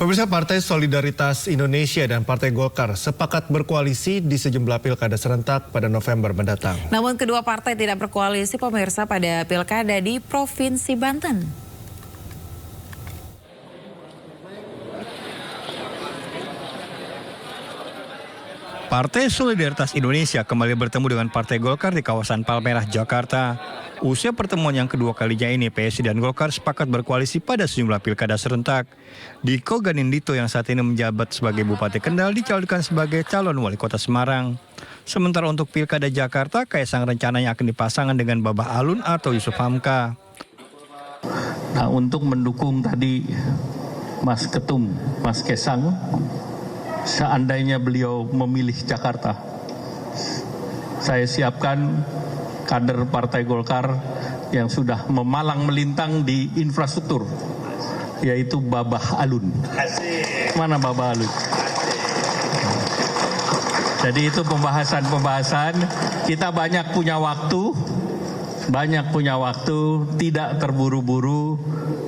Pemirsa, Partai Solidaritas Indonesia dan Partai Golkar sepakat berkoalisi di sejumlah pilkada serentak pada November mendatang. Namun kedua partai tidak berkoalisi, pemirsa, pada pilkada di Provinsi Banten. Partai Solidaritas Indonesia kembali bertemu dengan Partai Golkar di kawasan Palmerah, Jakarta. Usia pertemuan yang kedua kalinya ini, PSI dan Golkar sepakat berkoalisi pada sejumlah pilkada serentak. Diko Ganindito yang saat ini menjabat sebagai Bupati Kendal dicalonkan sebagai calon wali kota Semarang. Sementara untuk pilkada Jakarta, Kaisang rencananya akan dipasangkan dengan Babah Alun atau Yusuf Hamka. Nah, untuk mendukung tadi Mas Ketum, Mas Kaisang, seandainya beliau memilih Jakarta, saya siapkan kader Partai Golkar yang sudah memalang melintang di infrastruktur, yaitu Babah Alun. Mana Babah Alun? Jadi itu pembahasan, kita banyak punya waktu, tidak terburu-buru,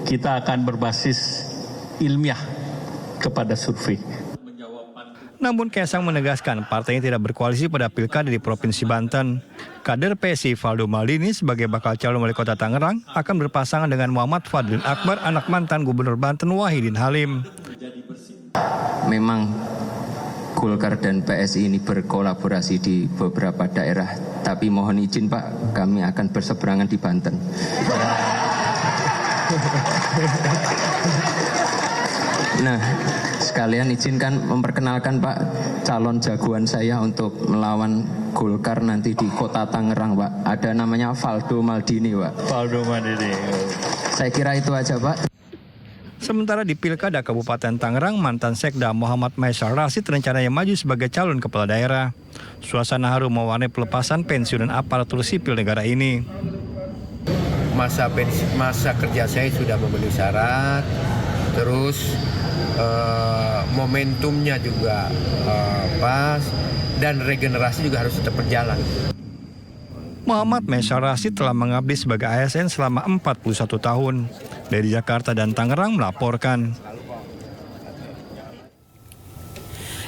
kita akan berbasis ilmiah kepada survei. Namun Kaisang menegaskan partainya tidak berkoalisi pada pilkada di Provinsi Banten. Kader PSI Valdo Maldini sebagai bakal calon wali kota Tangerang akan berpasangan dengan Muhammad Fadlin Akbar, anak mantan Gubernur Banten Wahidin Halim. Memang Golkar dan PSI ini berkolaborasi di beberapa daerah, tapi mohon izin Pak, kami akan berseberangan di Banten. Nah, sekalian izinkan memperkenalkan Pak, calon jagoan saya untuk melawan Golkar nanti di kota Tangerang Pak. Ada namanya Valdo Maldini Pak. Valdo Maldini. Saya kira itu aja Pak. Sementara di Pilkada Kabupaten Tangerang, mantan Sekda Muhammad Maisar Rasid rencananya maju sebagai calon kepala daerah. Suasana haru mewarnai pelepasan pensiun dan aparatur sipil negara ini. Masa kerja saya sudah memenuhi syarat, terus momentumnya juga pas, dan regenerasi juga harus tetap berjalan. Muhammad Maisar Rasid telah mengabdi sebagai ASN selama 41 tahun. Dari Jakarta dan Tangerang melaporkan.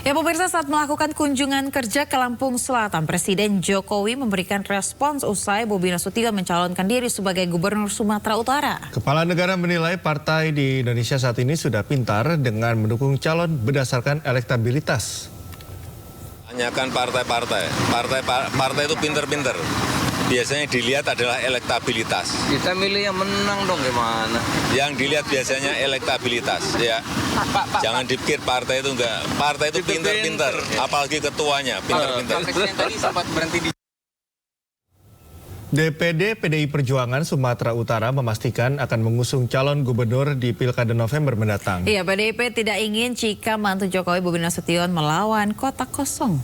Ya pemirsa, saat melakukan kunjungan kerja ke Lampung Selatan, Presiden Jokowi memberikan respons usai Bobi Nasution mencalonkan diri sebagai Gubernur Sumatera Utara. Kepala negara menilai partai di Indonesia saat ini sudah pintar dengan mendukung calon berdasarkan elektabilitas. Tanyakan partai itu pinter-pinter. Biasanya dilihat adalah elektabilitas. Kita milih yang menang dong, gimana? Yang dilihat biasanya elektabilitas, ya. Jangan dipikir partai itu enggak. Partai itu pinter-pinter, apalagi ketuanya pinter-pinter. Tadi sempat berhenti di DPD PDI Perjuangan Sumatera Utara memastikan akan mengusung calon gubernur di Pilkada November mendatang. Iya, PDIP tidak ingin jika mantu Jokowi Bobi Nasution melawan kota kosong.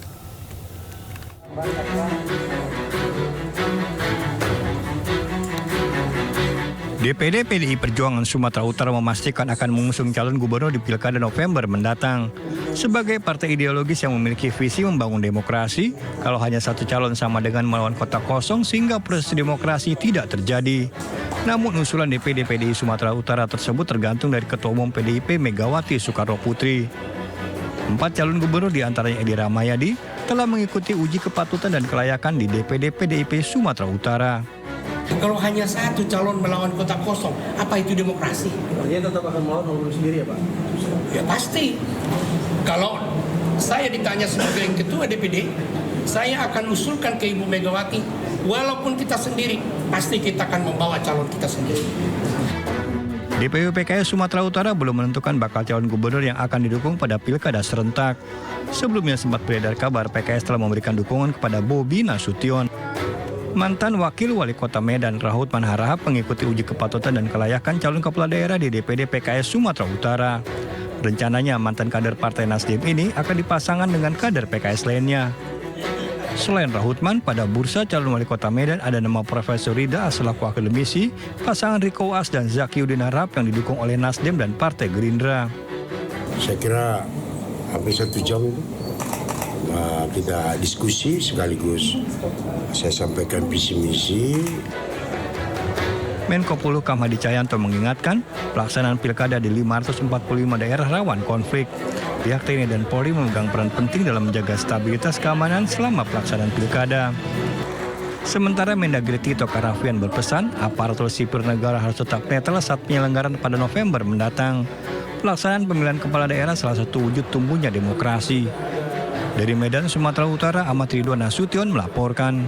DPD PDI Perjuangan Sumatera Utara memastikan akan mengusung calon gubernur di Pilkada November mendatang. Sebagai partai ideologis yang memiliki visi membangun demokrasi, kalau hanya satu calon sama dengan melawan kota kosong sehingga proses demokrasi tidak terjadi. Namun usulan DPD PDI Sumatera Utara tersebut tergantung dari Ketua Umum PDIP Megawati Soekarno Putri. 4 calon gubernur diantaranya Edi Rahmayadi telah mengikuti uji kepatutan dan kelayakan di DPD PDIP Sumatera Utara. Kalau hanya satu calon melawan kota kosong, apa itu demokrasi? Dia tetap akan melawan sendiri ya Pak? Ya pasti. Kalau saya ditanya sebagai ketua DPD, saya akan usulkan ke Ibu Megawati, walaupun kita sendiri, pasti kita akan membawa calon kita sendiri. DPW PKS Sumatera Utara belum menentukan bakal calon gubernur yang akan didukung pada pilkada serentak. Sebelumnya sempat beredar kabar PKS telah memberikan dukungan kepada Bobi Nasution. Mantan Wakil Wali Kota Medan Rahut Manharahap mengikuti uji kepatutan dan kelayakan calon kepala daerah di DPD PKS Sumatera Utara. Rencananya mantan kader Partai Nasdem ini akan dipasangkan dengan kader PKS lainnya. Selain Rahutman, pada bursa calon wali kota Medan ada nama Profesor Rida selaku akademisi, pasangan Riko Uas dan Zakiuddin Harap yang didukung oleh Nasdem dan Partai Gerindra. Saya kira hampir 1 jam itu kita diskusi sekaligus saya sampaikan visi misi. Menko Polhukam Hadi Cahyanto mengingatkan pelaksanaan pilkada di 545 daerah rawan konflik. Pihak TNI dan Polri memegang peran penting dalam menjaga stabilitas keamanan selama pelaksanaan pilkada. Sementara Mendagri Tito Karnavian berpesan, aparatur sipil negara harus tetap netral saat penyelenggaraan pada November mendatang. Pelaksanaan pemilihan kepala daerah salah satu wujud tumbuhnya demokrasi. Dari Medan, Sumatera Utara, Ahmad Ridwan Nasution melaporkan.